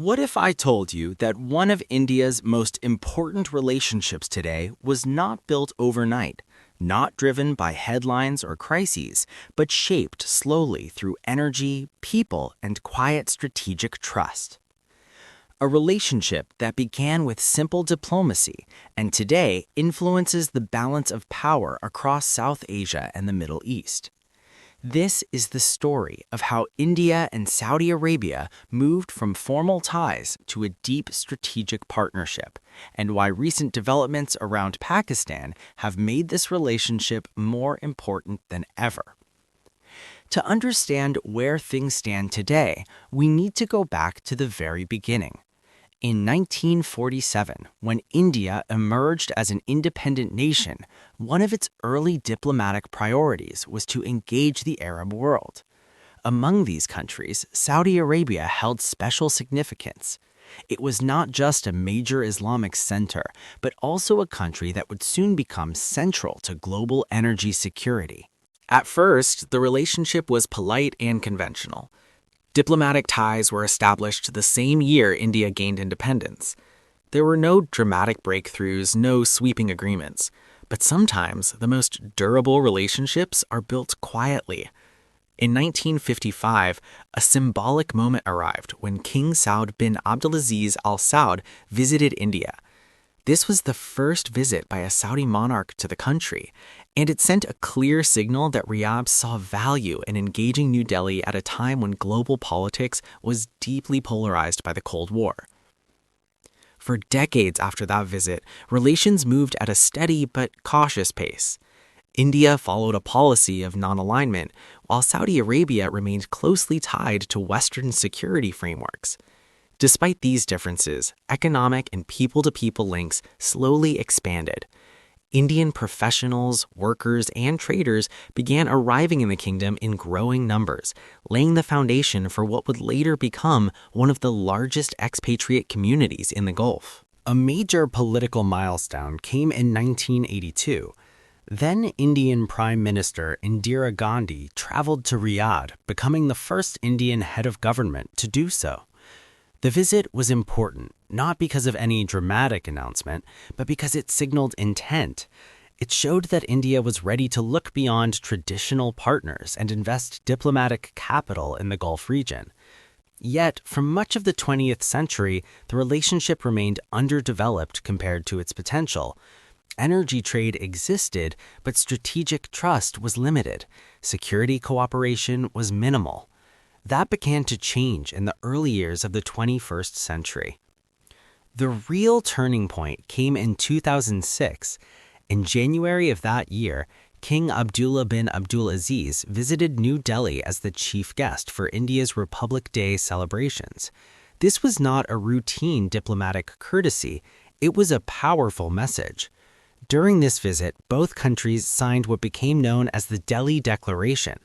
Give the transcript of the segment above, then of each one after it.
What if I told you that one of India's most important relationships today was not built overnight, not driven by headlines or crises, but shaped slowly through energy, people, and quiet strategic trust? A relationship that began with simple diplomacy and today influences the balance of power across South Asia and the Middle East. This is the story of how India and Saudi Arabia moved from formal ties to a deep strategic partnership, and why recent developments around Pakistan have made this relationship more important than ever. To understand where things stand today, we need to go back to the very beginning. In 1947, when India emerged as an independent nation, one of its early diplomatic priorities was to engage the Arab world. Among these countries, Saudi Arabia held special significance. It was not just a major Islamic center, but also a country that would soon become central to global energy security. At first, the relationship was polite and conventional. Diplomatic ties were established the same year India gained independence. There were no dramatic breakthroughs, no sweeping agreements. But sometimes the most durable relationships are built quietly. In 1955, a symbolic moment arrived when King Saud bin Abdulaziz Al Saud visited India. This was the first visit by a Saudi monarch to the country, and it sent a clear signal that Riyadh saw value in engaging New Delhi at a time when global politics was deeply polarized by the Cold War. For decades after that visit, relations moved at a steady but cautious pace. India followed a policy of non-alignment, while Saudi Arabia remained closely tied to Western security frameworks. Despite these differences, economic and people-to-people links slowly expanded. Indian professionals, workers, and traders began arriving in the kingdom in growing numbers, laying the foundation for what would later become one of the largest expatriate communities in the Gulf. A major political milestone came in 1982. Then Indian Prime Minister Indira Gandhi traveled to Riyadh, becoming the first Indian head of government to do so. The visit was important, not because of any dramatic announcement, but because it signaled intent. It showed that India was ready to look beyond traditional partners and invest diplomatic capital in the Gulf region. Yet, for much of the 20th century, the relationship remained underdeveloped compared to its potential. Energy trade existed, but strategic trust was limited. Security cooperation was minimal. That began to change in the early years of the 21st century. The real turning point came in 2006. In January of that year, King Abdullah bin Abdulaziz visited New Delhi as the chief guest for India's Republic Day celebrations. This was not a routine diplomatic courtesy, it was a powerful message. During this visit, both countries signed what became known as the Delhi Declaration.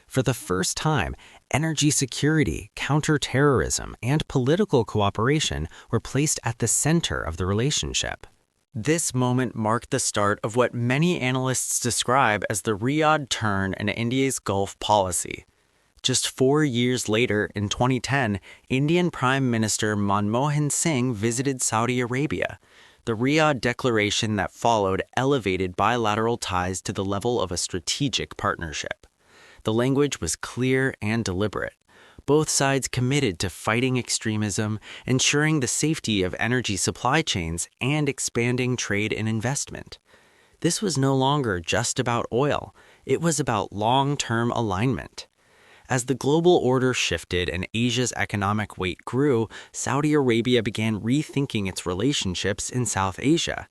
For the first time, energy security, counterterrorism, and political cooperation were placed at the center of the relationship. This moment marked the start of what many analysts describe as the Riyadh turn in India's Gulf policy. Just 4 years later, in 2010, Indian Prime Minister Manmohan Singh visited Saudi Arabia. The Riyadh Declaration that followed elevated bilateral ties to the level of a strategic partnership. The language was clear and deliberate. Both sides committed to fighting extremism, ensuring the safety of energy supply chains, and expanding trade and investment. This was no longer just about oil. It was about long-term alignment. As the global order shifted and Asia's economic weight grew, Saudi Arabia began rethinking its relationships in South Asia.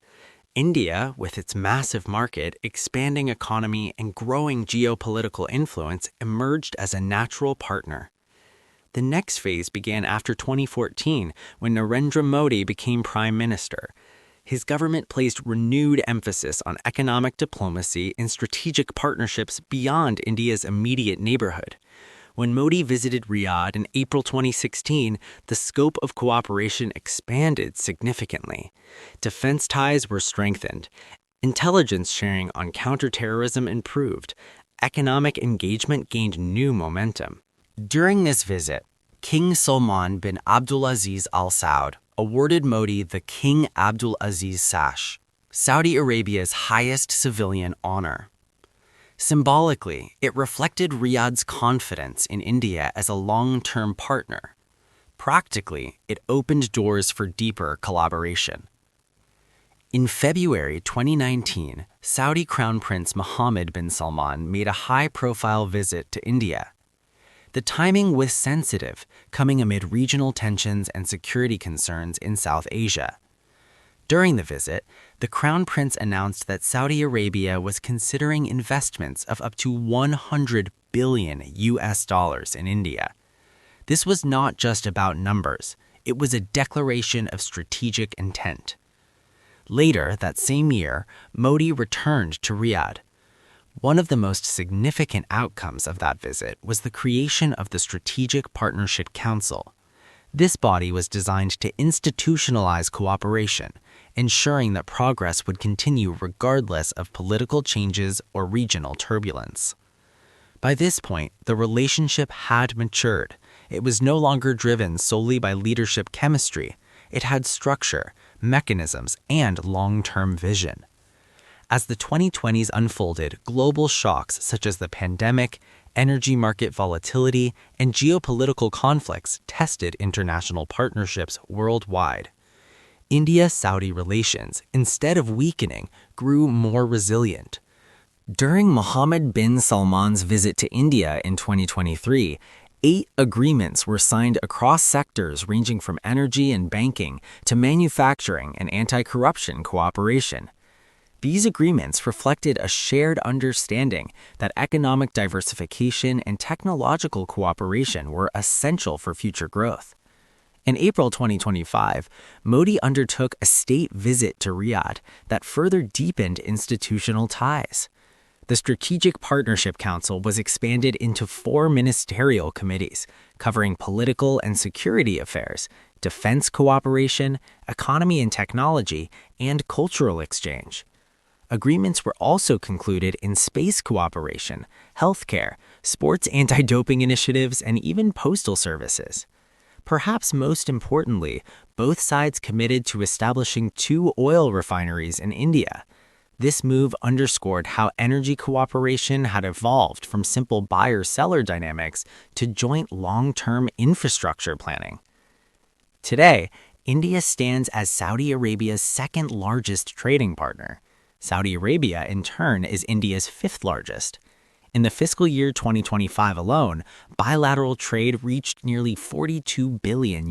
India, with its massive market, expanding economy, and growing geopolitical influence, emerged as a natural partner. The next phase began after 2014, when Narendra Modi became prime minister. His government placed renewed emphasis on economic diplomacy and strategic partnerships beyond India's immediate neighborhood. When Modi visited Riyadh in April 2016, the scope of cooperation expanded significantly. Defense ties were strengthened. Intelligence sharing on counterterrorism improved. Economic engagement gained new momentum. During this visit, King Salman bin Abdulaziz Al Saud awarded Modi the King Abdulaziz Sash, Saudi Arabia's highest civilian honor. Symbolically, it reflected Riyadh's confidence in India as a long-term partner. Practically, it opened doors for deeper collaboration. In February 2019, Saudi Crown Prince Mohammed bin Salman made a high-profile visit to India. The timing was sensitive, coming amid regional tensions and security concerns in South Asia. During the visit, the Crown Prince announced that Saudi Arabia was considering investments of up to $100 billion in India. This was not just about numbers, it was a declaration of strategic intent. Later that same year, Modi returned to Riyadh. One of the most significant outcomes of that visit was the creation of the Strategic Partnership Council. This body was designed to institutionalize cooperation, ensuring that progress would continue regardless of political changes or regional turbulence. By this point, the relationship had matured. It was no longer driven solely by leadership chemistry. It had structure, mechanisms, and long-term vision. As the 2020s unfolded, global shocks such as the pandemic, energy market volatility, and geopolitical conflicts tested international partnerships worldwide. India-Saudi relations, instead of weakening, grew more resilient. During Mohammed bin Salman's visit to India in 2023, 8 agreements were signed across sectors ranging from energy and banking to manufacturing and anti-corruption cooperation. These agreements reflected a shared understanding that economic diversification and technological cooperation were essential for future growth. In April 2025, Modi undertook a state visit to Riyadh that further deepened institutional ties. The Strategic Partnership Council was expanded into 4 ministerial committees covering political and security affairs, defense cooperation, economy and technology, and cultural exchange. Agreements were also concluded in space cooperation, healthcare, sports anti-doping initiatives, and even postal services. Perhaps most importantly, both sides committed to establishing 2 oil refineries in India. This move underscored how energy cooperation had evolved from simple buyer-seller dynamics to joint long-term infrastructure planning. Today, India stands as Saudi Arabia's second-largest trading partner. Saudi Arabia, in turn, is India's 5th largest. In the fiscal year 2025 alone, bilateral trade reached nearly $42 billion.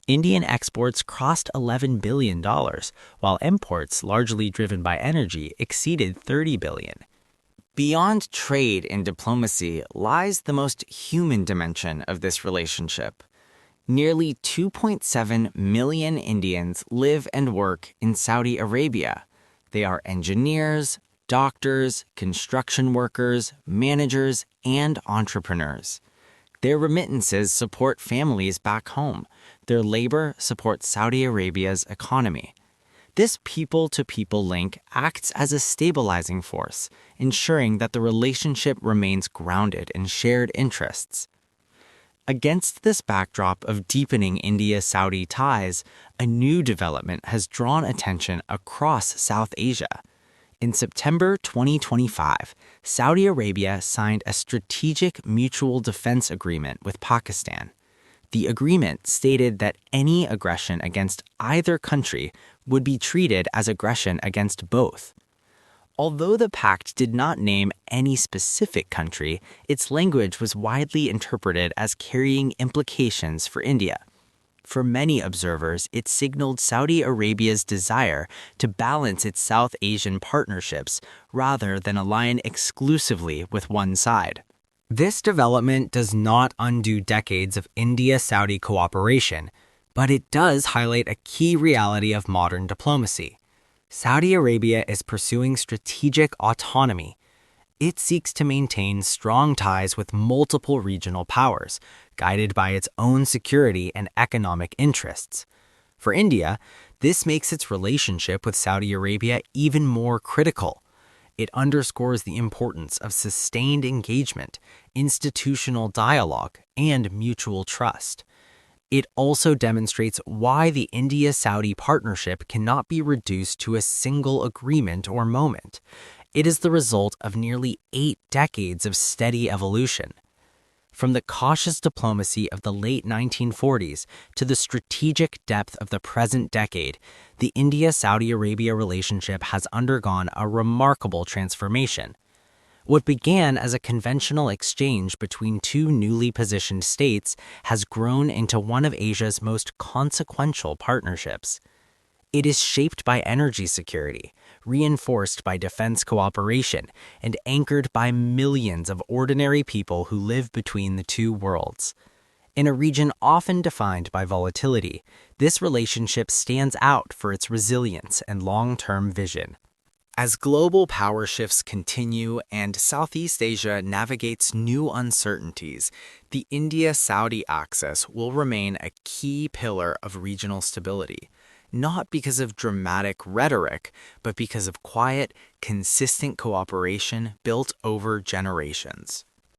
Indian exports crossed $11 billion, while imports, largely driven by energy, exceeded $30 billion. Beyond trade and diplomacy lies the most human dimension of this relationship. Nearly 2.7 million Indians live and work in Saudi Arabia. They are engineers, doctors, construction workers, managers, and entrepreneurs. Their remittances support families back home. Their labor supports Saudi Arabia's economy. This people-to-people link acts as a stabilizing force, ensuring that the relationship remains grounded in shared interests. Against this backdrop of deepening India-Saudi ties, a new development has drawn attention across South Asia. In September 2025, Saudi Arabia signed a strategic mutual defense agreement with Pakistan. The agreement stated that any aggression against either country would be treated as aggression against both. Although the pact did not name any specific country, its language was widely interpreted as carrying implications for India. For many observers, it signaled Saudi Arabia's desire to balance its South Asian partnerships rather than align exclusively with one side. This development does not undo decades of India-Saudi cooperation, but it does highlight a key reality of modern diplomacy. Saudi Arabia is pursuing strategic autonomy. It seeks to maintain strong ties with multiple regional powers, guided by its own security and economic interests. For India, this makes its relationship with Saudi Arabia even more critical. It underscores the importance of sustained engagement, institutional dialogue, and mutual trust. It also demonstrates why the India-Saudi partnership cannot be reduced to a single agreement or moment. It is the result of nearly 8 decades of steady evolution. From the cautious diplomacy of the late 1940s to the strategic depth of the present decade, the India-Saudi Arabia relationship has undergone a remarkable transformation. What began as a conventional exchange between two newly positioned states has grown into one of Asia's most consequential partnerships. It is shaped by energy security, reinforced by defense cooperation, and anchored by millions of ordinary people who live between the two worlds. In a region often defined by volatility, this relationship stands out for its resilience and long-term vision. As global power shifts continue and Southeast Asia navigates new uncertainties, the India-Saudi axis will remain a key pillar of regional stability, not because of dramatic rhetoric, but because of quiet, consistent cooperation built over generations.